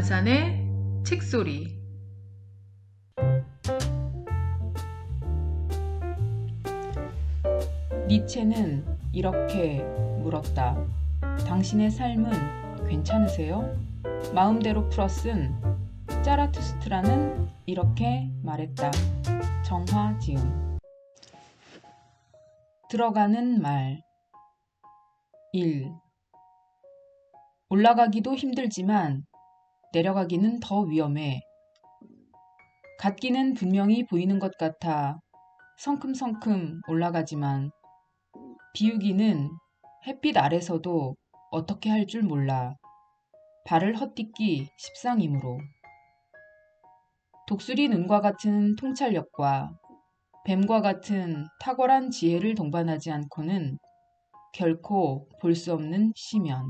강산의 책소리. 니체는 이렇게 물었다. 당신의 삶은 괜찮으세요? 마음대로 풀어쓴 짜라투스트라는 이렇게 말했다. 정화지음. 들어가는 말. 1. 올라가기도 힘들지만 내려가기는 더 위험해. 갓기는 분명히 보이는 것 같아 성큼성큼 올라가지만 비우기는 햇빛 아래서도 어떻게 할 줄 몰라. 발을 헛디기 십상이므로. 독수리 눈과 같은 통찰력과 뱀과 같은 탁월한 지혜를 동반하지 않고는 결코 볼 수 없는 시면.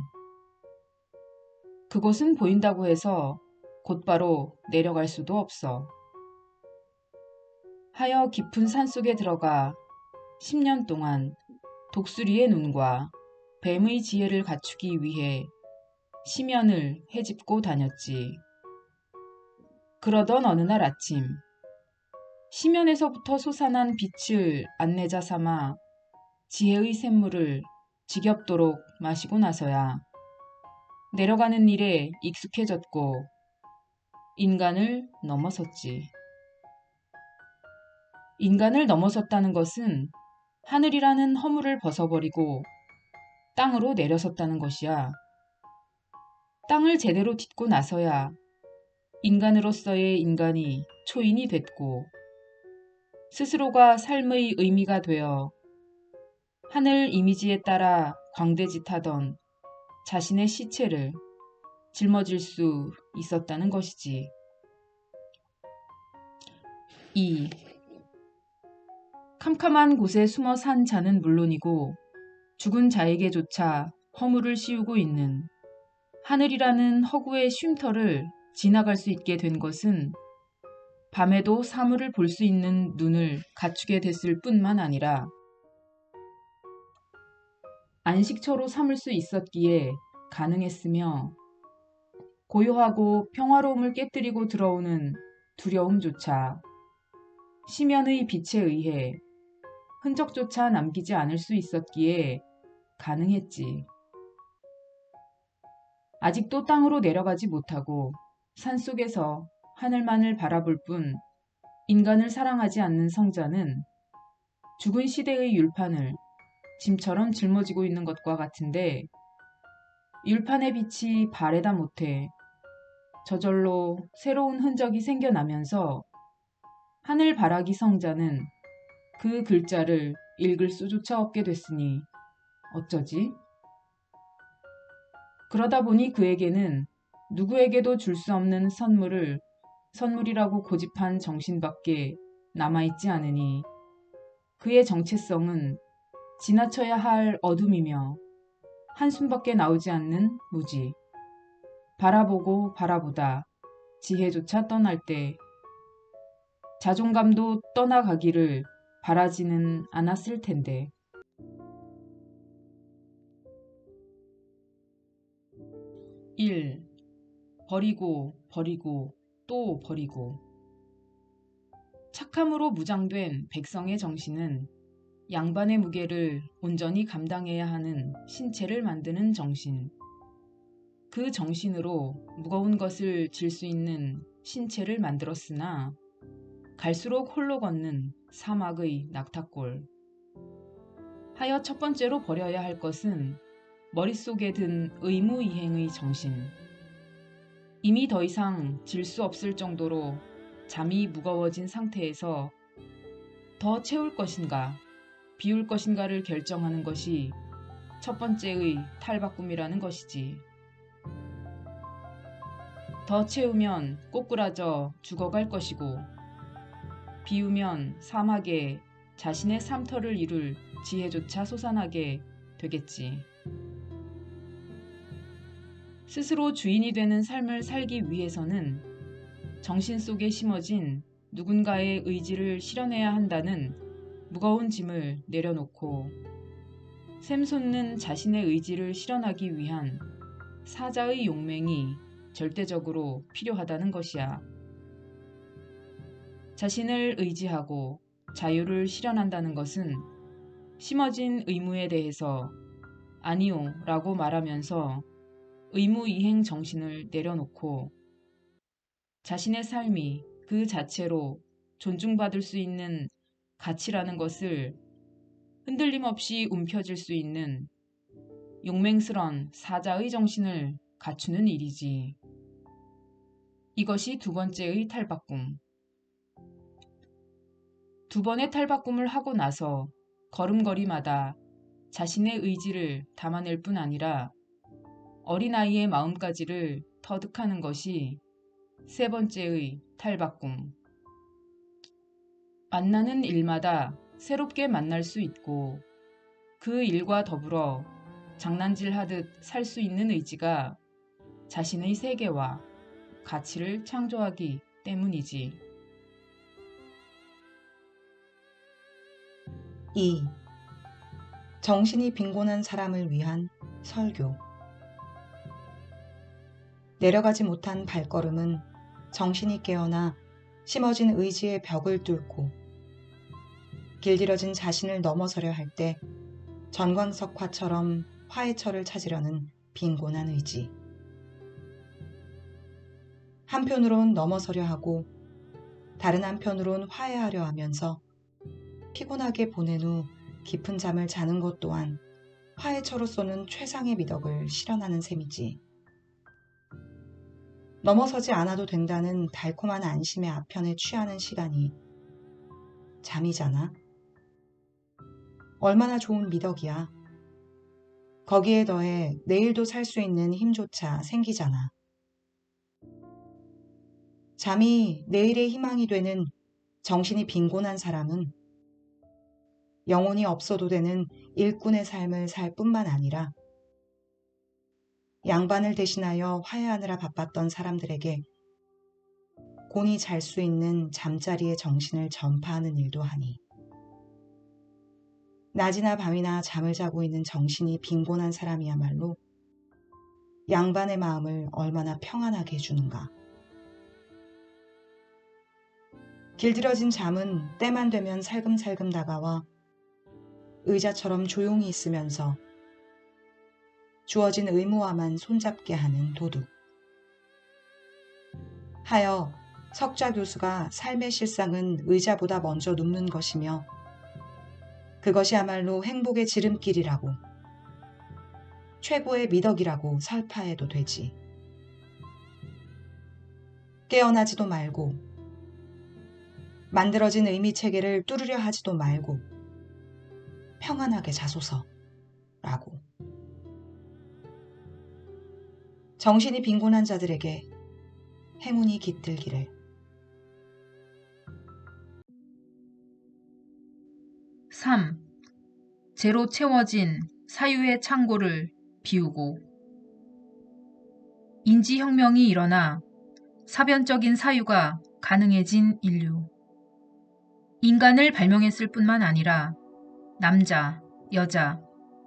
그곳은 보인다고 해서 곧바로 내려갈 수도 없어. 하여 깊은 산속에 들어가 10년 동안 독수리의 눈과 뱀의 지혜를 갖추기 위해 시면을 헤집고 다녔지. 그러던 어느 날 아침, 시면에서부터 솟아난 빛을 안내자 삼아 지혜의 샘물을 지겹도록 마시고 나서야 내려가는 일에 익숙해졌고 인간을 넘어섰지. 인간을 넘어섰다는 것은 하늘이라는 허물을 벗어버리고 땅으로 내려섰다는 것이야. 땅을 제대로 딛고 나서야 인간으로서의 인간이 초인이 됐고 스스로가 삶의 의미가 되어 하늘 이미지에 따라 광대짓하던 자신의 시체를 짊어질 수 있었다는 것이지. 2. 캄캄한 곳에 숨어 산 자는 물론이고 죽은 자에게조차 허물을 씌우고 있는 하늘이라는 허구의 쉼터를 지나갈 수 있게 된 것은 밤에도 사물을 볼 수 있는 눈을 갖추게 됐을 뿐만 아니라 안식처로 삼을 수 있었기에 가능했으며 고요하고 평화로움을 깨뜨리고 들어오는 두려움조차 시면의 빛에 의해 흔적조차 남기지 않을 수 있었기에 가능했지. 아직도 땅으로 내려가지 못하고 산속에서 하늘만을 바라볼 뿐 인간을 사랑하지 않는 성자는 죽은 시대의 율판을 짐처럼 짊어지고 있는 것과 같은데 율판의 빛이 바래다 못해 저절로 새로운 흔적이 생겨나면서 하늘바라기 성자는 그 글자를 읽을 수조차 없게 됐으니 어쩌지? 그러다 보니 그에게는 누구에게도 줄 수 없는 선물을 선물이라고 고집한 정신밖에 남아있지 않으니 그의 정체성은 지나쳐야 할 어둠이며 한숨밖에 나오지 않는 무지. 바라보고 바라보다 지혜조차 떠날 때 자존감도 떠나가기를 바라지는 않았을 텐데. 1. 버리고 버리고 또 버리고. 착함으로 무장된 백성의 정신은 양반의 무게를 온전히 감당해야 하는 신체를 만드는 정신. 그 정신으로 무거운 것을 질 수 있는 신체를 만들었으나 갈수록 홀로 걷는 사막의 낙타꼴. 하여 첫 번째로 버려야 할 것은 머릿속에 든 의무이행의 정신. 이미 더 이상 질 수 없을 정도로 잠이 무거워진 상태에서 더 채울 것인가 비울 것인가를 결정하는 것이 첫 번째의 탈바꿈이라는 것이지. 더 채우면 꼬꾸라져 죽어갈 것이고 비우면 사막에 자신의 삶터를 이룰 지혜조차 솟아나게 되겠지. 스스로 주인이 되는 삶을 살기 위해서는 정신 속에 심어진 누군가의 의지를 실현해야 한다는 무거운 짐을 내려놓고 샘솟는 자신의 의지를 실현하기 위한 사자의 용맹이 절대적으로 필요하다는 것이야. 자신을 의지하고 자유를 실현한다는 것은 심어진 의무에 대해서 아니요 라고 말하면서 의무 이행 정신을 내려놓고 자신의 삶이 그 자체로 존중받을 수 있는 가치라는 것을 흔들림 없이 움켜쥘 수 있는 용맹스런 사자의 정신을 갖추는 일이지. 이것이 두 번째의 탈바꿈. 두 번의 탈바꿈을 하고 나서 걸음걸이마다 자신의 의지를 담아낼 뿐 아니라 어린아이의 마음까지를 터득하는 것이 세 번째의 탈바꿈. 만나는 일마다 새롭게 만날 수 있고 그 일과 더불어 장난질하듯 살 수 있는 의지가 자신의 세계와 가치를 창조하기 때문이지. 2. 정신이 빈곤한 사람을 위한 설교. 내려가지 못한 발걸음은 정신이 깨어나 심어진 의지의 벽을 뚫고 길들여진 자신을 넘어서려 할 때 전광석화처럼 화해처를 찾으려는 빈곤한 의지. 한편으론 넘어서려 하고 다른 한편으론 화해하려 하면서 피곤하게 보낸 후 깊은 잠을 자는 것 또한 화해처로서는 최상의 미덕을 실현하는 셈이지. 넘어서지 않아도 된다는 달콤한 안심의 아편에 취하는 시간이 잠이잖아. 얼마나 좋은 미덕이야. 거기에 더해 내일도 살 수 있는 힘조차 생기잖아. 잠이 내일의 희망이 되는 정신이 빈곤한 사람은 영혼이 없어도 되는 일꾼의 삶을 살 뿐만 아니라 양반을 대신하여 화해하느라 바빴던 사람들에게 곤히 잘 수 있는 잠자리의 정신을 전파하는 일도 하니 낮이나 밤이나 잠을 자고 있는 정신이 빈곤한 사람이야말로 양반의 마음을 얼마나 평안하게 해주는가. 길들여진 잠은 때만 되면 살금살금 다가와 의자처럼 조용히 있으면서 주어진 의무와만 손잡게 하는 도둑. 하여 석좌 교수가 삶의 실상은 의자보다 먼저 눕는 것이며 그것이야말로 행복의 지름길이라고 최고의 미덕이라고 설파해도 되지. 깨어나지도 말고 만들어진 의미체계를 뚫으려 하지도 말고 평안하게 자소서라고. 정신이 빈곤한 자들에게 행운이 깃들기를. 3. 제로 채워진 사유의 창고를 비우고. 인지혁명이 일어나 사변적인 사유가 가능해진 인류. 인간을 발명했을 뿐만 아니라 남자, 여자,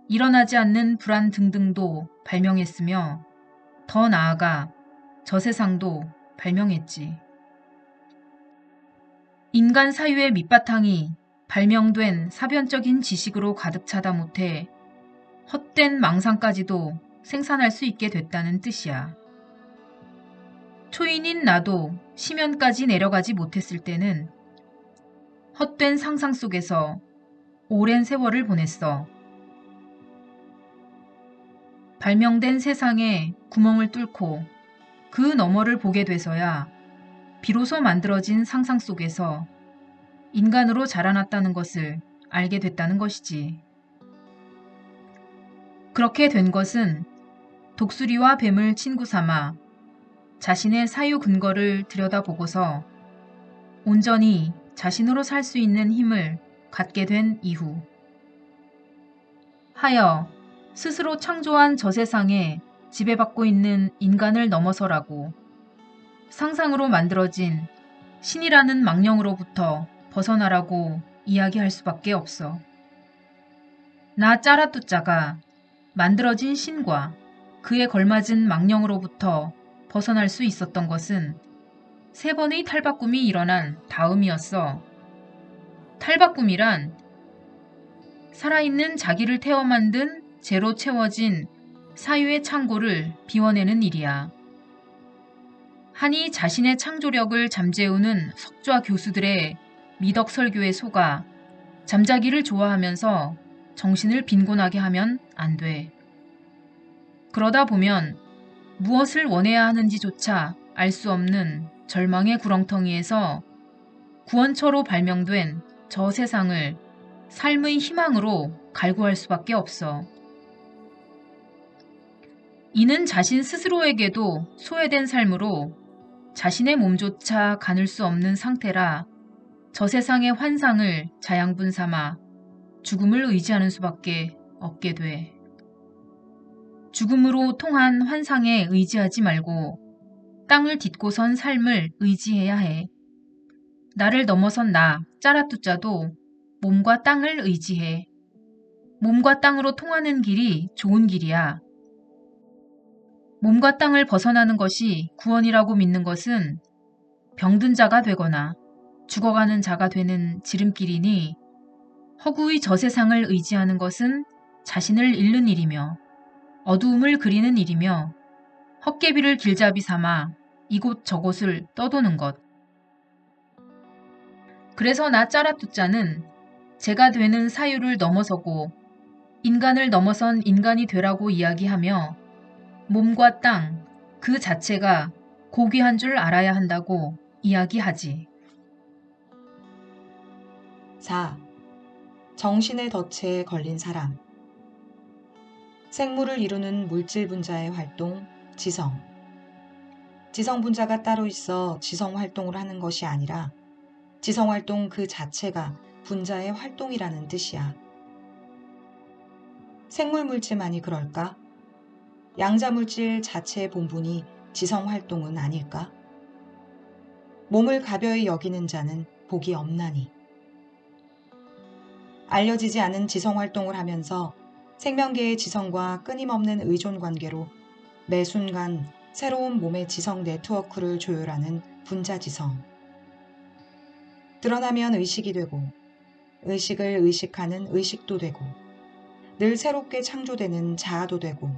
일어나지 않는 불안 등등도 발명했으며 더 나아가 저세상도 발명했지. 인간 사유의 밑바탕이 발명된 사변적인 지식으로 가득 차다 못해 헛된 망상까지도 생산할 수 있게 됐다는 뜻이야. 초인인 나도 심연까지 내려가지 못했을 때는 헛된 상상 속에서 오랜 세월을 보냈어. 발명된 세상에 구멍을 뚫고 그 너머를 보게 돼서야 비로소 만들어진 상상 속에서 인간으로 자라났다는 것을 알게 됐다는 것이지. 그렇게 된 것은 독수리와 뱀을 친구 삼아 자신의 사유 근거를 들여다보고서 온전히 자신으로 살 수 있는 힘을 갖게 된 이후. 하여 스스로 창조한 저 세상에 지배받고 있는 인간을 넘어서라고 상상으로 만들어진 신이라는 망령으로부터 벗어나라고 이야기할 수밖에 없어. 나 짜라뚜짜가 만들어진 신과 그에 걸맞은 망령으로부터 벗어날 수 있었던 것은 3번의 탈바꿈이 일어난 다음이었어. 탈바꿈이란 살아있는 자기를 태워 만든 재로 채워진 사유의 창고를 비워내는 일이야. 한이 자신의 창조력을 잠재우는 석좌 교수들의 미덕 설교에 속아 잠자기를 좋아하면서 정신을 빈곤하게 하면 안 돼. 그러다 보면 무엇을 원해야 하는지조차 알 수 없는 절망의 구렁텅이에서 구원처로 발명된 저 세상을 삶의 희망으로 갈구할 수밖에 없어. 이는 자신 스스로에게도 소외된 삶으로 자신의 몸조차 가눌 수 없는 상태라 저 세상의 환상을 자양분 삼아 죽음을 의지하는 수밖에 없게 돼. 죽음으로 통한 환상에 의지하지 말고 땅을 딛고선 삶을 의지해야 해. 나를 넘어선 나, 짜라뚜짜도 몸과 땅을 의지해. 몸과 땅으로 통하는 길이 좋은 길이야. 몸과 땅을 벗어나는 것이 구원이라고 믿는 것은 병든 자가 되거나 죽어가는 자가 되는 지름길이니 허구의 저 세상을 의지하는 것은 자신을 잃는 일이며 어두움을 그리는 일이며 헛개비를 길잡이 삼아 이곳 저곳을 떠도는 것. 그래서 나 짜라뚜짜는 제가 되는 사유를 넘어서고 인간을 넘어선 인간이 되라고 이야기하며 몸과 땅 그 자체가 고귀한 줄 알아야 한다고 이야기하지. 4. 정신의 덫에 걸린 사람. 생물을 이루는 물질 분자의 활동, 지성. 지성 분자가 따로 있어 지성 활동을 하는 것이 아니라 지성 활동 그 자체가 분자의 활동이라는 뜻이야. 생물 물질만이 그럴까? 양자 물질 자체의 본분이 지성 활동은 아닐까? 몸을 가벼이 여기는 자는 복이 없나니. 알려지지 않은 지성 활동을 하면서 생명계의 지성과 끊임없는 의존 관계로 매 순간 새로운 몸의 지성 네트워크를 조율하는 분자지성. 드러나면 의식이 되고 의식을 의식하는 의식도 되고 늘 새롭게 창조되는 자아도 되고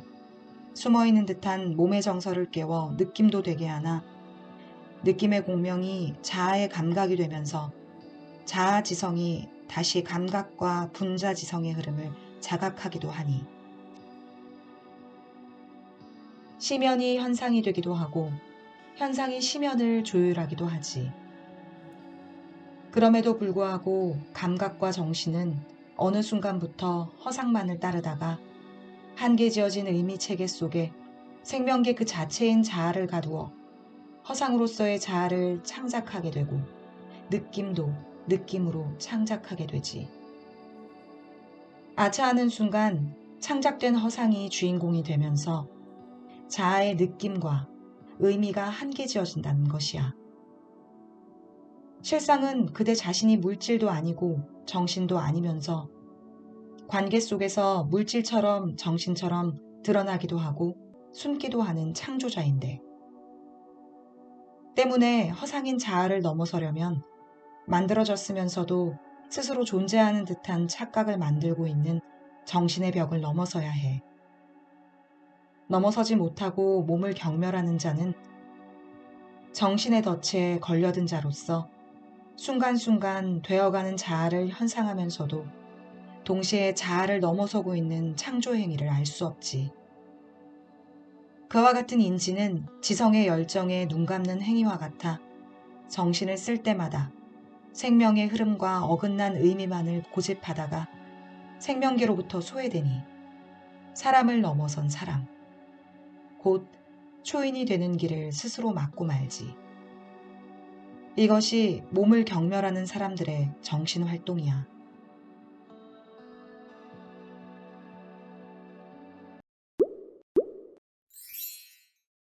숨어있는 듯한 몸의 정서를 깨워 느낌도 되게 하나 느낌의 공명이 자아의 감각이 되면서 자아 지성이 다시 감각과 분자 지성의 흐름을 자각하기도 하니 시면이 현상이 되기도 하고 현상이 시면을 조율하기도 하지. 그럼에도 불구하고 감각과 정신은 어느 순간부터 허상만을 따르다가 한계 지어진 의미체계 속에 생명계 그 자체인 자아를 가두어 허상으로서의 자아를 창작하게 되고 느낌도 느낌으로 창작하게 되지. 아차하는 순간 창작된 허상이 주인공이 되면서 자아의 느낌과 의미가 한계 지어진다는 것이야. 실상은 그대 자신이 물질도 아니고 정신도 아니면서 관계 속에서 물질처럼 정신처럼 드러나기도 하고 숨기도 하는 창조자인데 때문에 허상인 자아를 넘어서려면 만들어졌으면서도 스스로 존재하는 듯한 착각을 만들고 있는 정신의 벽을 넘어서야 해. 넘어서지 못하고 몸을 경멸하는 자는 정신의 덫에 걸려든 자로서 순간순간 되어가는 자아를 현상하면서도 동시에 자아를 넘어서고 있는 창조 행위를 알 수 없지. 그와 같은 인지는 지성의 열정에 눈 감는 행위와 같아 정신을 쓸 때마다 생명의 흐름과 어긋난 의미만을 고집하다가 생명계로부터 소외되니 사람을 넘어선 사람, 곧 초인이 되는 길을 스스로 막고 말지. 이것이 몸을 경멸하는 사람들의 정신활동이야.